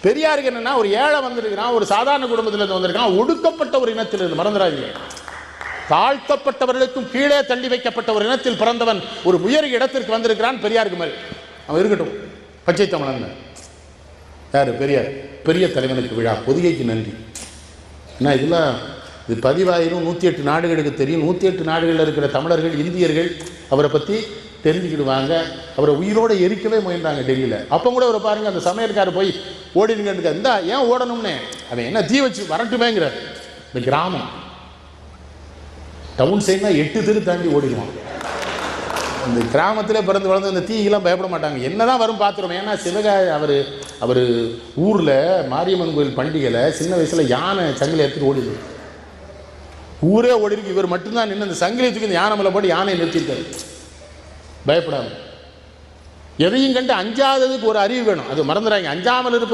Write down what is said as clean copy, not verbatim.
பெரியாருக்கு என்னன்னா, ஒரு ஏழை வந்திருக்கிறான், ஒரு சாதாரண குடும்பத்திலிருந்து வந்திருக்கான், ஒடுக்கப்பட்ட ஒரு இனத்திலிருந்து, மறந்துடாதீங்க, தாழ்த்தப்பட்டவர்களுக்கும் கீழே தள்ளி வைக்கப்பட்ட ஒரு இனத்தில் பிறந்தவன் ஒரு உயர் இடத்திற்கு வந்திருக்கிறான். பெரியாருக்கு மேல் அவன் இருக்கட்டும், பச்சை தமிழன். யாரு? பெரியார். பெரிய தலைவனுக்கு விழா, பொதிகைக்கு நன்றி. ஏன்னா இதெல்லாம் இது பதிவாயிரும், 108 நாடுகளுக்கு தெரியும். 108 நாடுகளில் இருக்கிற தமிழர்கள், இந்தியர்கள் அவரை பற்றி தெரிஞ்சுக்கிடுவாங்க. அவரை உயிரோடு எரிக்கவே முயன்றாங்க டெல்லியில். அப்போ கூட அவரை பாருங்கள், அந்த சமையல்காரர் போய் ஓடினுங்க, இந்தா ஏன் ஓடணும்னு, அவன் என்ன தீ வச்சு வரட்டுமேங்கிறார். இந்த கிராமம் டவுன் சைட்னா 8 தெரு தாண்டி ஓடிடுவான். இந்த கிராமத்தில் பிறந்து வளர்ந்து இந்த தீக்கெல்லாம் பயப்பட மாட்டாங்க. என்னதான் வரும் பார்த்துருவோம். ஏன்னா சிவகாய் அவர் ஊரில் மாரியம்மன் கோயில் பண்டிகையில் சின்ன வயசில் யானை சங்கிலி எடுத்துட்டு ஓடிடுது. ஊரே ஓடிருக்கு, இவர் மட்டும்தான் நின்று அந்த சங்கிலி தூக்கி இந்த யானை மேலே போட்டு யானையை நிறுத்திட்டார். பயப்படாம எதையும் கண்டு அஞ்சாததுக்கு ஒரு அறிவு வேணும். அது மறந்துடாங்க. அஞ்சாமல் இருப்பது